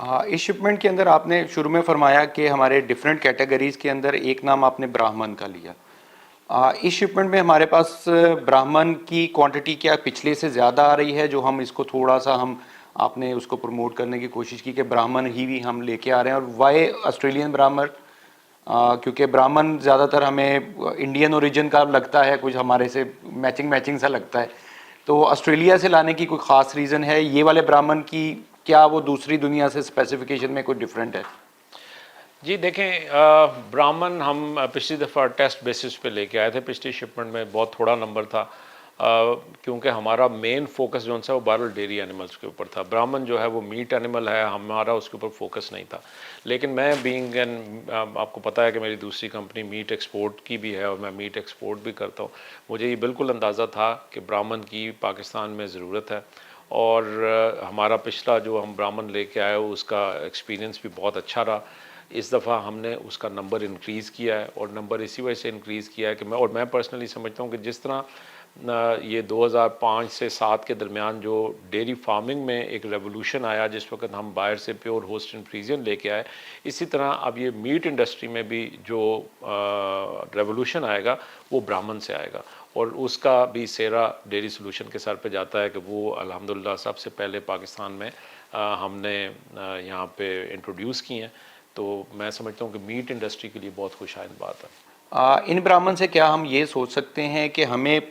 हाँ, इस शिपमेंट के अंदर आपने शुरू में फरमाया कि हमारे डिफरेंट कैटेगरीज के अंदर एक नाम आपने ब्राह्मण का लिया। इस शिपमेंट में हमारे पास ब्राह्मण की क्वांटिटी क्या पिछले से ज़्यादा आ रही है, जो हम इसको थोड़ा सा हम आपने उसको प्रमोट करने की कोशिश की कि ब्राह्मण ही भी हम लेके आ रहे हैं, और वाई ऑस्ट्रेलियन ब्राह्मण? क्योंकि ब्राह्मण ज़्यादातर हमें इंडियन ओरिजिन का लगता है, कुछ हमारे से मैचिंग मैचिंग सा लगता है, तो ऑस्ट्रेलिया से लाने की कोई ख़ास रीज़न है? ये वाले ब्राह्मण की क्या वो दूसरी दुनिया से स्पेसिफिकेशन में कोई डिफरेंट है? जी देखें, ब्राह्मण हम पिछली दफ़ा टेस्ट बेसिस पे लेके आए थे। पिछली शिपमेंट में बहुत थोड़ा नंबर था, क्योंकि हमारा मेन फोकस जो सा वो बहरहाल डेयरी एनिमल्स के ऊपर था। ब्राह्मण जो है वो मीट एनिमल है, हमारा उसके ऊपर फोकस नहीं था। लेकिन मैं बीइंग एन, आपको पता है कि मेरी दूसरी कंपनी मीट एक्सपोर्ट की भी है और मैं मीट एक्सपोर्ट भी करता हूँ। मुझे ये बिल्कुल अंदाज़ा था कि ब्राह्मण की पाकिस्तान में ज़रूरत है, और हमारा पिछला जो हम ब्राह्मण लेके आए उसका एक्सपीरियंस भी बहुत अच्छा रहा। इस दफ़ा हमने उसका नंबर इंक्रीज़ किया है, और नंबर इसी वजह से इंक्रीज़ किया है कि मैं पर्सनली समझता हूँ कि जिस तरह ये 2005 से 7 के दरमियान जो डेयरी फार्मिंग में एक रेवोल्यूशन आया, जिस वक्त हम बाहर से प्योर होस्ट एंड फ्रीजियन लेके आए, इसी तरह अब ये मीट इंडस्ट्री में भी जो रेवोल्यूशन आएगा वो ब्राह्मण से आएगा, और उसका भी सेरा डेयरी सोल्यूशन के सर पे जाता है कि वो अल्हम्दुलिल्लाह सबसे पहले पाकिस्तान में हमने यहाँ पे इंट्रोड्यूस किए हैं। तो मैं समझता हूँ कि मीट इंडस्ट्री के लिए बहुत खुशहाल बात है। इन ब्राह्मण से क्या हम ये सोच सकते हैं कि हमें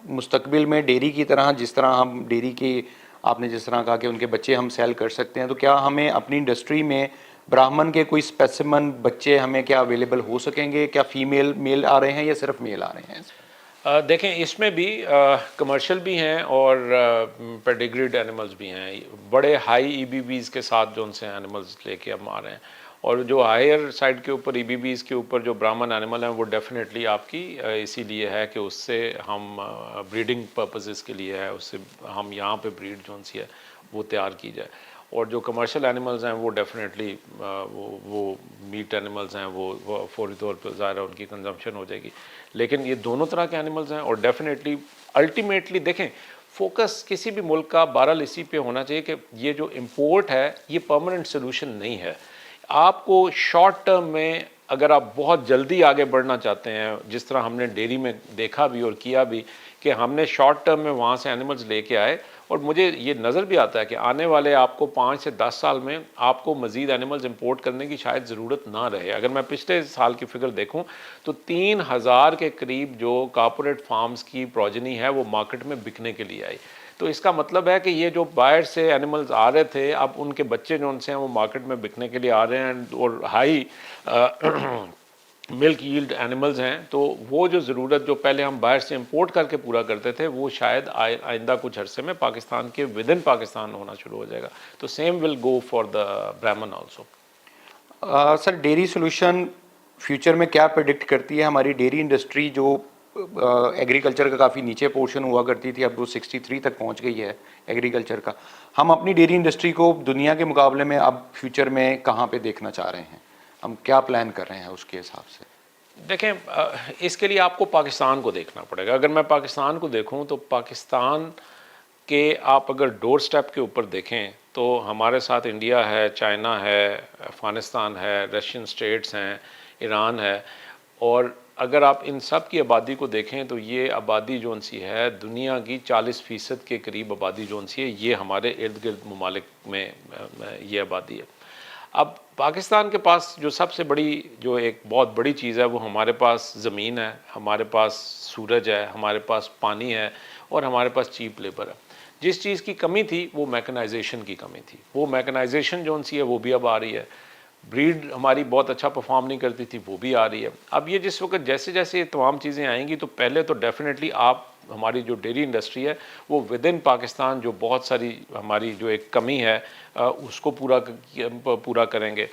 मुस्तकबिल में डेयरी की तरह, जिस तरह हम डेयरी की, आपने जिस तरह कहा कि उनके बच्चे हम सेल कर सकते हैं, तो क्या हमें अपनी इंडस्ट्री में ब्राह्मण के कोई स्पेसिमन बच्चे हमें क्या अवेलेबल हो सकेंगे? क्या फीमेल मेल आ रहे हैं या सिर्फ मेल आ रहे हैं? देखें, इसमें भी कमर्शियल भी हैं और पेडिग्रीड एनिमल्स भी हैं। बड़े हाई ईबीबीज़ के साथ जो उनसे एनिमल्स लेके हम आ रहे हैं, और जो हायर साइड के ऊपर ईबीबीज़ के ऊपर जो ब्राह्मण एनिमल हैं वो डेफिनेटली आपकी इसीलिए है कि उससे हम ब्रीडिंग पर्पसेस के लिए है, उससे हम यहाँ पे ब्रीड जो सी है वो तैयार की जाए। और जो कमर्शियल एनिमल्स हैं वो डेफिनेटली वो मीट एनिमल्स हैं, वो फौरी तौर पर ज़ाहिर है उनकी कंजम्पशन हो जाएगी। लेकिन ये दोनों तरह के एनिमल्स हैं, और डेफिनेटली अल्टीमेटली देखें, फोकस किसी भी मुल्क का बहरहाल इसी पे होना चाहिए कि ये जो इम्पोर्ट है ये परमानेंट सोल्यूशन नहीं है। आपको शॉर्ट टर्म में अगर आप बहुत जल्दी आगे बढ़ना चाहते हैं, जिस तरह हमने डेयरी में देखा भी और किया भी कि हमने शॉर्ट टर्म में वहाँ से एनिमल्स लेके आए, और मुझे ये नज़र भी आता है कि आने वाले आपको 5 से 10 साल में आपको मज़ीद एनिमल्स इंपोर्ट करने की शायद ज़रूरत ना रहे। अगर मैं पिछले साल की फ़िगर देखूं तो 3000 के करीब जो कॉर्पोरेट फार्म्स की प्रोजनी है वो मार्केट में बिकने के लिए आई। तो इसका मतलब है कि ये जो बाहर से एनिमल्स आ रहे थे, अब उनके बच्चे जो उनसे हैं वो मार्केट में बिकने के लिए आ रहे हैं, और हाई मिल्क यील्ड एनिमल्स हैं। तो वो जो ज़रूरत जो पहले हम बाहर से इंपोर्ट करके पूरा करते थे वो शायद आइंदा कुछ अरसे में पाकिस्तान के विद इन पाकिस्तान होना शुरू हो जाएगा। तो same will go for the Brahmin also. Sir, dairy solution future में क्या प्रेडिक्ट करती है? हमारी डेयरी इंडस्ट्री जो एग्रीकल्चर का काफ़ी नीचे पोर्शन हुआ करती थी, अब वो 63 तक पहुंच गई है एग्रीकल्चर का। हम अपनी डेयरी इंडस्ट्री को दुनिया के मुकाबले में अब फ्यूचर में कहाँ पे देखना चाह रहे हैं? हम क्या प्लान कर रहे हैं उसके हिसाब से? देखें, इसके लिए आपको पाकिस्तान को देखना पड़ेगा। अगर मैं पाकिस्तान को देखूं तो पाकिस्तान के आप अगर डोर स्टेप के ऊपर देखें तो हमारे साथ इंडिया है, चाइना है, अफ़गानिस्तान है, रशियन स्टेट्स हैं, ईरान है। और अगर आप इन सब की आबादी को देखें तो ये आबादी जो सी है दुनिया की 40% के करीब आबादी जो सी है ये हमारे इर्द गिर्द ममालिक में ये आबादी है। अब पाकिस्तान के पास जो सबसे बड़ी जो एक बहुत बड़ी चीज़ है वो हमारे पास ज़मीन है, हमारे पास सूरज है, हमारे पास पानी है, और हमारे पास चीप लेबर है। जिस चीज़ की कमी थी वो मैकेनाइजेशन की कमी थी। वो मैकेनाइजेशन जो सी है वो भी अब आ रही है। ब्रीड हमारी बहुत अच्छा परफॉर्म नहीं करती थी, वो भी आ रही है। अब ये जिस वक्त जैसे जैसे ये तमाम चीज़ें आएंगी तो पहले तो डेफिनेटली आप हमारी जो डेयरी इंडस्ट्री है वो विद इन पाकिस्तान जो बहुत सारी हमारी जो एक कमी है उसको पूरा करेंगे।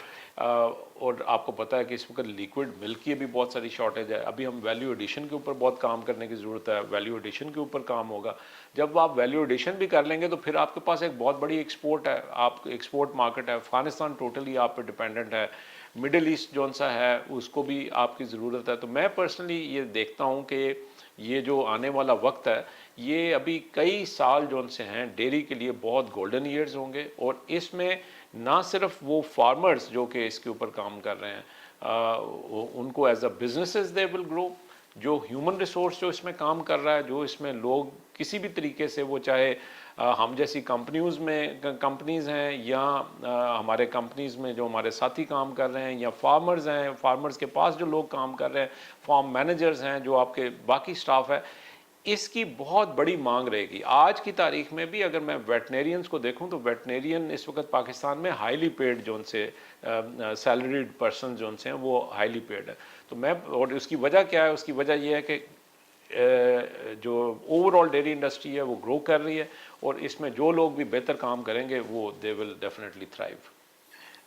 और आपको पता है कि इस वक्त लिक्विड मिल्क की भी बहुत सारी शॉर्टेज है। अभी हम वैल्यू एडिशन के ऊपर बहुत काम करने की ज़रूरत है, वैल्यू एडिशन के ऊपर काम होगा। जब आप वैल्यू एडिशन भी कर लेंगे तो फिर आपके पास एक बहुत बड़ी एक्सपोर्ट है, आप एक्सपोर्ट मार्केट है। अफगानिस्तान टोटली आप पे डिपेंडेंट है, मिडिल ईस्ट जो सा है उसको भी आपकी ज़रूरत है। तो मैं पर्सनली ये देखता हूँ कि ये जो आने वाला वक्त है ये अभी कई साल जो से हैं डेयरी के लिए बहुत गोल्डन ईयर्स होंगे, और इसमें ना सिर्फ वो फार्मर्स जो कि इसके ऊपर काम कर रहे हैं, उनको as a businesses they will grow, जो ह्यूमन रिसोर्स जो इसमें काम कर रहा है, जो इसमें लोग किसी भी तरीके से, वो चाहे हम जैसी कंपनीज़ हैं या हमारे कंपनीज़ में जो हमारे साथी काम कर रहे हैं, या फार्मर्स हैं, फार्मर्स के पास जो लोग काम कर रहे हैं, फार्म मैनेजर्स हैं, जो आपके बाकी स्टाफ है, इसकी बहुत बड़ी मांग रहेगी। आज की तारीख में भी अगर मैं वेटनेरियंस को देखूं तो वेटनेरियन इस वक्त पाकिस्तान में हाईली पेड जो उनसे सैलरीड पर्सन जो उनसे हैं वो हाईली पेड है। तो मैं, और उसकी वजह क्या है? उसकी वजह यह है कि जो ओवरऑल डेयरी इंडस्ट्री है वो ग्रो कर रही है, और इसमें जो लोग भी बेहतर काम करेंगे वो they will definitely thrive.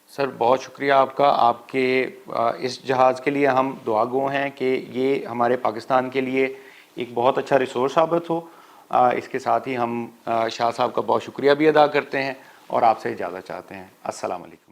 Sir बहुत शुक्रिया आपका, आपके इस जहाज़ के लिए हम दुआगो हैं कि ये हमारे पाकिस्तान के लिए एक बहुत अच्छा रिसोर्स साबित हो। इसके साथ ही हम शाह साहब का बहुत शुक्रिया भी अदा करते हैं और आपसे इजाज़त चाहते हैं। अस्सलाम वालेकुम।